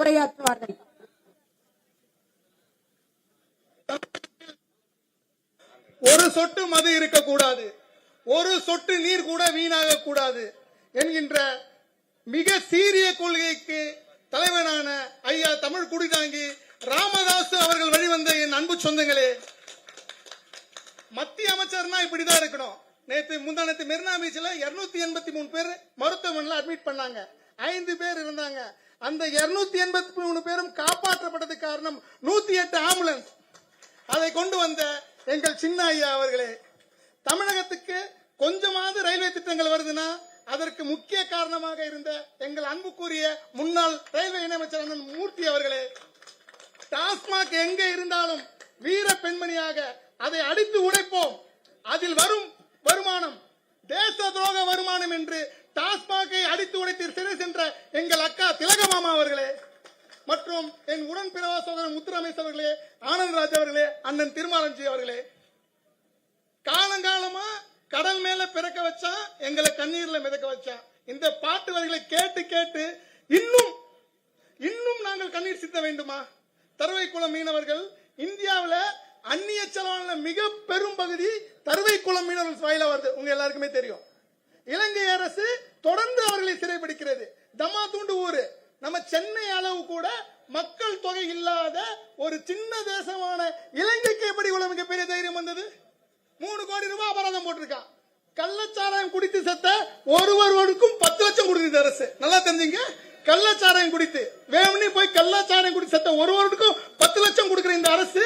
உரையாற்றுவார்கள். ஒரு சொட்டு மது இருக்கக்கூடாது, ஒரு சொட்டு நீர் கூட வீணாக கூடாது என்கின்ற மிக சீரிய கொள்கைக்கு தலைவனான ஐயா தமிழ் குடிதாங்கி ராமதாஸ் அவர்கள் வழிவந்த என் அன்பு சொந்தங்களே, மத்திய அமைச்சர்னா இப்படிதான் இருக்கணும். முந்தானத்து மெரினா பீச்சில் 283 பேர் மருத்துவமனையில் அட்மிட் பண்ணாங்க, 5 பேர் இருந்தாங்க. அந்த 283 பேரும் காப்பாற்றப்பட்டது காரணம் 108 ஆம்புலன்ஸ். அதை கொண்டு வந்த எங்கள் சின்ன ஐயா அவர்களே, தமிழகத்துக்கு கொஞ்சமாவது ரயில்வே திட்டங்கள் வருதுன்னா அதற்கு முக்கிய காரணமாக இருந்த எங்கள் அன்புக்குரிய முன்னாள் ரயில்வே இணையமைச்சர் அண்ணன் மூர்த்தி அவர்களே, டாஸ்மாக் எங்க இருந்தாலும் வீர பெண்மணியாக அதை அடித்து உடைப்போம், அதில் வரும் வருமானம் தேச துரோக வருமானம் என்று டாஸ்மாகை அடித்து உடைத்து சிறை சென்ற எங்கள் அக்கா திலகமாமா அவர்களே, மற்றும் என் உடன் பிறவா சோதரன் முத்துரமேஷ் அவர்களே, ஆனந்தராஜ் அவர்களே, அண்ணன் திருமாலஞ்சி அவர்களே, காலங்காலமா கடல் மேல பிறக்க வச்சா எங்களை கண்ணீர்ல மிதக்க வச்சா. இந்த பாட்டு வரிகளை கேட்டு கேட்டு இன்னும் நாங்கள் கண்ணீர் சித்த வேண்டுமா? தருவைக்குளம் மீனவர்கள் இந்தியாவில் அந்நிய செலவான மிக பெரும் பகுதி தருவைக்குளம் மீனவர்கள் வாயிலா வருது, உங்க எல்லாருக்குமே தெரியும். இலங்கை அரசு தொடர்ந்து அவர்களை சிறைபிடிக்கிறது. தம்மா தூண்டு ஊரு, நம்ம சென்னை அளவு கூட மக்கள் தொகை இல்லாத ஒரு சின்ன தேசமான இலங்கைக்கு எப்படி இவ்வளவு மிகப்பெரிய தைரியம் வந்தது? 3 கோடி ரூபாய் அபராதம் போட்டிருக்கான். கள்ளச்சாராயம் குடித்து செத்த ஒருவருக்கும் 10 லட்சம் கொடுக்குது அரசு. நல்லா தெரிஞ்சுங்க, கள்ளச்சாராயம் குடித்து வேணும்னு போய் கள்ளச்சாராயம் குடித்து செத்த ஒருவருக்கும் 10 லட்சம் கொடுக்கிற இந்த அரசு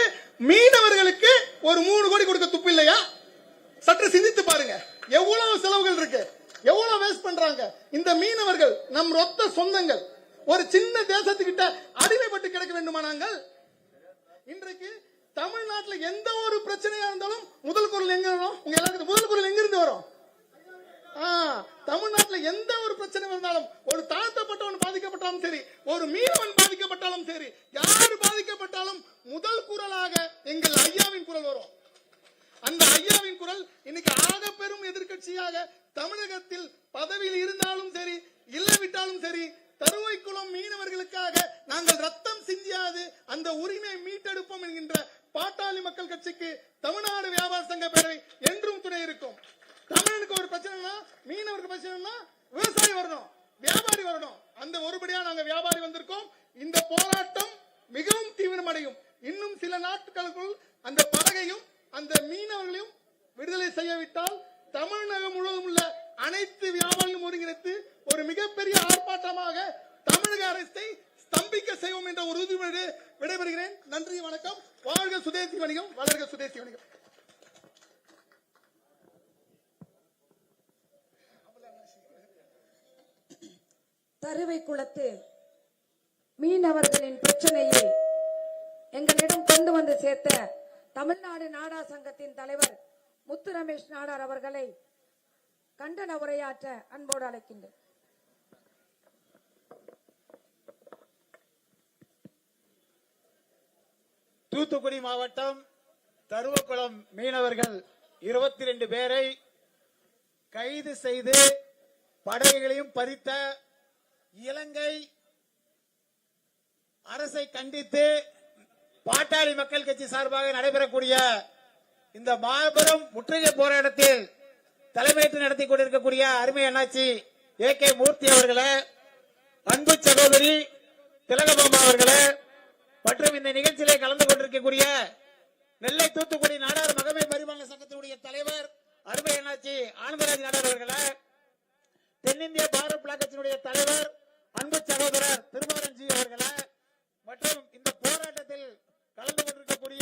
மீனவர்களுக்கு ஒரு 3 கோடி கொடுக்க துப்பு இல்லையா? சற்று சிந்தித்து பாருங்க, எவ்வளவு செலவுகள் இருக்கு, எவ்வளவு வேஸ்ட் பண்றாங்க இந்த மீனவர்கள். நம் ரொத்த சொந்தங்கள் ஒரு சின்ன தேசத்துக்கிட்ட அடிமைப்பட்டு கிடக்க வேண்டுமா நாங்கள்? இன்றைக்கு தமிழ்நாட்டில் எந்த ஒரு பிரச்சனையா இருந்தாலும் முதல் குரல் எங்க வரும்? உங்க எல்லாருக்கும் முதல் குரல் எங்க இருந்து வரும்? தமிழ்நாட்டில் எந்த ஒரு பிரச்சனை இருந்தாலும், ஒரு தாழ்த்தப்பட்டவன் பாதிக்கப்பட்டாலும் சரி, ஒரு மீனவன் பாதிக்கப்பட்டாலும் சரி, யாரு பாதிக்கப்பட்டாலும் முதல் குரலாக எங்கள் ஐயாவின் குரல் வரும். அந்த ஐயாவின் குரல் இன்னைக்கு ஆக பெரும் எதிர்கட்சியாக தமிழகத்தில் பதவியில் இருந்தாலும் சரி, இல்லவிட்டாலும் சரி, தருவைக்குளம் மீனவர்களுக்காக நாங்கள் ரத்தம் சிந்தியாது அந்த உரிமையை மீட்டெடுப்போம் என்கின்ற பாட்டாளி மக்கள் கட்சிக்கு தமிழ்நாடு வியாபார சங்க பேரவை என்றும் துணை இருக்கும். தமிழனுக்கு ஒரு பிரச்சனைனா, மீனவருக்கு பிரச்சனைனா விவசாயி வரணும், வியாபாரி வரணும். அந்த ஒருபடியா நாங்க வியாபாரி வந்திருக்கோம். இந்த போராட்டம் மிகவும் தீவிரமடையும். இன்னும் சில நாட்களுக்குள் அந்த படகையும் அந்த மீனவர்களையும் விடுதலை செய்யவிட்டால் தமிழகம் முழுவதும் உள்ள அனைத்து வியாபாரிகளும் ஒருங்கிணைத்து ஒரு மிகப்பெரிய ஆர்ப்பாட்டமாக தமிழக அரசை ஸ்தம்பிக்க செய்வோம் என்ற ஒரு உறுதிமொழி விடைபெறுகிறேன். நன்றி, வணக்கம். வாழ்க சுதேசி வணிகம், வளர்க சுதேசி வணிகம். தருவைக்குளத்து மீனவர்களின் பிரச்சனையை எங்களிடம் கொண்டு வந்து சேர்த்த தமிழ்நாடு நாடார் சங்கத்தின் தலைவர் முத்து ரமேஷ் நாடார் அவர்களை கண்டன உரையாற்ற அன்போடு அழைக்கின்றேன். தூத்துக்குடி மாவட்டம் தருவக்குளம் மீனவர்கள் 22 பேரை கைது செய்து படகுகளையும் பறித்த இலங்கை அரசை கண்டித்து பாட்டாளி மக்கள் கட்சி சார்பாக நடைபெறக்கூடிய இந்த மாபெரும் முற்றுகை போராட்டத்தில் தலைமையேற்று நடத்தி கொண்டிருக்கக்கூடிய அருமை அண்ணாச்சி AK மூர்த்தி அவர்களே, அன்பு சகோதரி திலகமாமா அவர்களே, மற்றும் இந்த நிகழ்ச்சியிலே கலந்து கொண்டிருக்கக்கூடிய நெல்லை தூத்துக்குடி நாடார் மகமை பரிமாண சங்கத்தினுடைய தலைவர் அருமை அண்ணாச்சி ஆனந்தராஜ் நாடார் அவர்களே, தென்னிந்திய பாரத் பிளாக் கட்சியினுடைய தலைவர் அன்பு சகோதரர் திருமாரஞ்சி அவர்களே, மற்றும் இந்த போராட்டத்தில் கலந்து கொண்டிருக்கக்கூடிய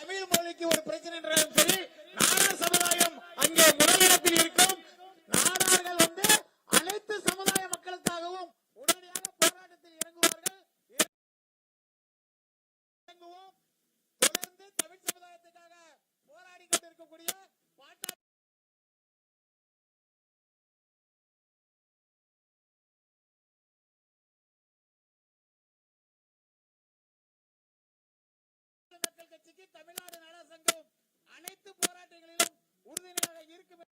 தமிழ் மொழிக்கு ஒரு பிரச்சனை என்றாலும் சரி, நாடார் சமுதாயம் அங்கே முதலிடத்தில் இருக்கும். நாடார்கள் அனைத்து சமுதாய மக்களுக்காகவும் உடனடியாக போராட்டத்தில் இறங்குவார்கள். இறங்குவோம். தொடர்ந்து தமிழ் சமுதாயத்துக்காக போராடி கொண்டிருக்கக்கூடிய பாட்டாளி மக்கள் கட்சிக்கு தமிழ்நாடு நாடார் சங்கம் அனைத்து போராட்டங்களிலும் உறுதுணையாக இருக்கும்.